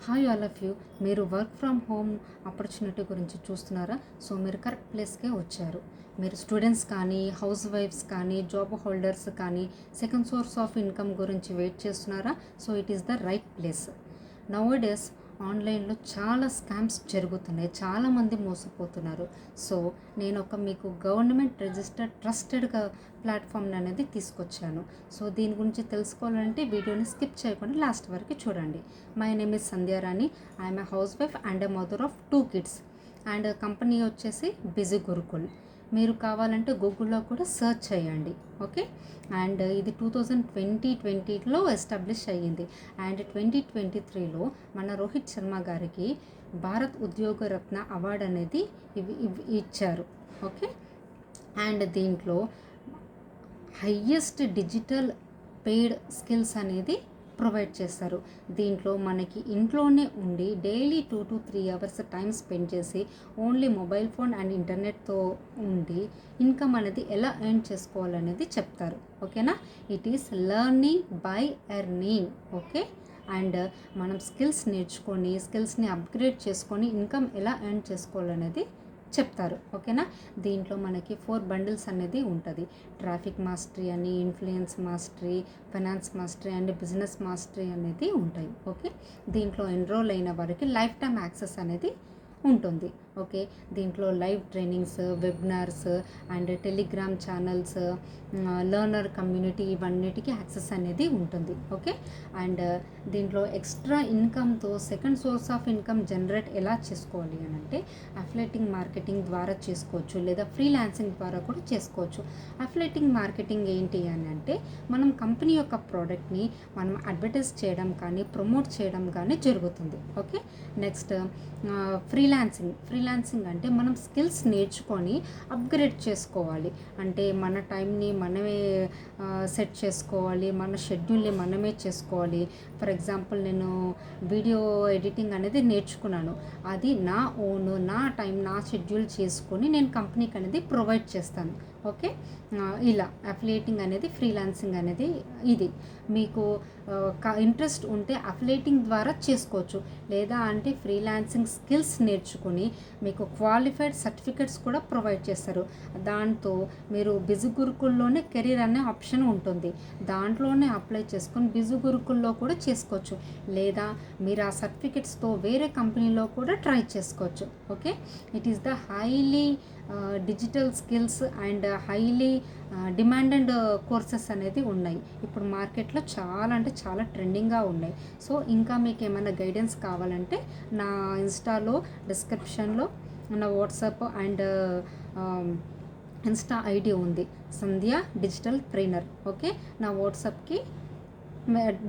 Hi all of you. మీరు work from home opportunity గురించి చూస్తున్నారా? సో మీరు కరెక్ట్ ప్లేస్కే వచ్చారు. మీరు స్టూడెంట్స్ కానీ, హౌస్ వైఫ్స్ కానీ, జాబ్ హోల్డర్స్ కానీ, సెకండ్ సోర్స్ ఆఫ్ ఇన్కమ్ గురించి వెయిట్ చేస్తున్నారా? So it is the right place. నౌడేస్ ఆన్లైన్లో చాలా స్కామ్స్ జరుగుతున్నాయి, చాలామంది మోసపోతున్నారు. సో నేను మీకు గవర్నమెంట్ రిజిస్టర్డ్ ట్రస్టెడ్గా ప్లాట్ఫామ్ అనేది తీసుకొచ్చాను. సో దీని గురించి తెలుసుకోవాలంటే వీడియోని స్కిప్ చేయకుండా లాస్ట్ వరకు చూడండి. My name is Sandhyarani. I'm a house wife and A mother of 2 kids. And company వచ్చేసి బిజీ గురుకుల్. మీరు కావాలంటే గూగుల్లో కూడా సెర్చ్ చేయండి. ఓకే. అండ్ ఇది 2020లో ఎస్టాబ్లిష్ అయ్యింది. అండ్ 2023లో మన రోహిత్ శర్మ గారికి భారత్ ఉద్యోగ రత్న అవార్డు అనేది ఇచ్చారు. ఓకే. అండ్ దీంట్లో హయ్యెస్ట్ డిజిటల్ పెయిడ్ స్కిల్స్ అనేది ప్రొవైడ్ చేస్తారు. దీంట్లో మనకి ఇంట్లోనే ఉండి daily 2 to 3 hours time spend చేసి ఓన్లీ మొబైల్ ఫోన్ అండ్ ఇంటర్నెట్తో ఉండి ఇన్కమ్ అనేది ఎలా ఎర్న్ చేసుకోవాలనేది చెప్తారు. ఓకేనా? It is learning by earning. Okay. And మనం స్కిల్స్ నేర్చుకొని స్కిల్స్ని అప్గ్రేడ్ చేసుకొని ఇన్కమ్ ఎలా ఎర్న్ చేసుకోవాలనేది చెప్తారు. ఓకేనా? దీంట్లో మనకి 4 bundles అనేది ఉంటుంది. ట్రాఫిక్ మాస్టరీ అని, influence mastery, finance mastery and business mastery అనేది ఉంటాయి. ఓకే. దీంట్లో ఎన్రోల్ అయిన వారికి లైఫ్ టైమ్ యాక్సెస్ అనేది ఉంటుంది. ఓకే. దీంట్లో live trainings, webinars and Telegram channels, learner community ఇవన్నిటికీ యాక్సెస్ అనేది ఉంటుంది. ఓకే. అండ్ దీంట్లో ఎక్స్ట్రా ఇన్కమ్తో second source of income generate ఎలా చేసుకోవాలి అని అంటే అఫిలియేటింగ్ మార్కెటింగ్ ద్వారా చేసుకోవచ్చు, లేదా ఫ్రీలాన్సింగ్ ద్వారా కూడా చేసుకోవచ్చు. అఫిలియేటింగ్ మార్కెటింగ్ ఏంటి అని అంటే మనం కంపెనీ యొక్క ప్రోడక్ట్ని మనం అడ్వర్టైజ్ చేయడం కానీ ప్రమోట్ చేయడం కానీ జరుగుతుంది. ఓకే. నెక్స్ట్ ఫ్రీలాన్సింగ్ అంటే మనం స్కిల్స్ నేర్చుకొని అప్గ్రేడ్ చేసుకోవాలి. అంటే మన టైంని మనమే సెట్ చేసుకోవాలి, మన షెడ్యూల్ని మనమే చేసుకోవాలి. ఫర్ ఎగ్జాంపుల్ నేను వీడియో ఎడిటింగ్ అనేది నేర్చుకున్నాను. అది నా ఓన్, నా టైం, నా షెడ్యూల్ చేసుకొని నేను కంపెనీకి అనేది ప్రొవైడ్ చేస్తాను. ఓకే. ఇలా అఫిలియేటింగ్ అనేది, ఫ్రీలాన్సింగ్ అనేది ఇది. మీకు ఇంట్రెస్ట్ ఉంటే అఫిలియేటింగ్ ద్వారా చేసుకోవచ్చు, లేదా అంటే ఫ్రీలాన్సింగ్ స్కిల్స్ నేర్చుకుని మీకు క్వాలిఫైడ్ సర్టిఫికెట్స్ కూడా ప్రొవైడ్ చేస్తారు. దాంతో మీరు బిజీ గురుకుల్లోనే కెరీర్ అనే ఆప్షన్ ఉంటుంది. దాంట్లోనే అప్లై చేసుకొని బిజీ గురుకుల్లో కూడా చేసుకోవచ్చు, లేదా మీరు ఆ సర్టిఫికెట్స్తో వేరే కంపెనీలో కూడా ట్రై చేసుకోవచ్చు. Okay. It is the highly digital skills and highly demanded courses అనేది ఉన్నాయి. ఇప్పుడు మార్కెట్లో చాలా అంటే చాలా ట్రెండింగ్గా ఉన్నాయి. సో ఇంకా మీకు ఏమైనా గైడెన్స్ కావాలంటే నా ఇన్స్టాలో డిస్క్రిప్షన్లో నా వాట్సాప్ అండ్ ఇన్స్టా ఐడి ఉంది, సంధ్య డిజిటల్ ట్రైనర్. ఓకే. నా వాట్సాప్కి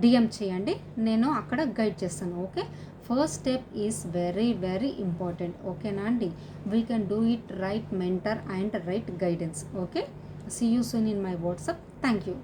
డిఎం చేయండి, నేను అక్కడ గైడ్ చేస్తాను. Okay. First step is very very important. ఓకేనా అండి? We can do it right mentor and right guidance. Okay. See you soon in my WhatsApp. Thank you.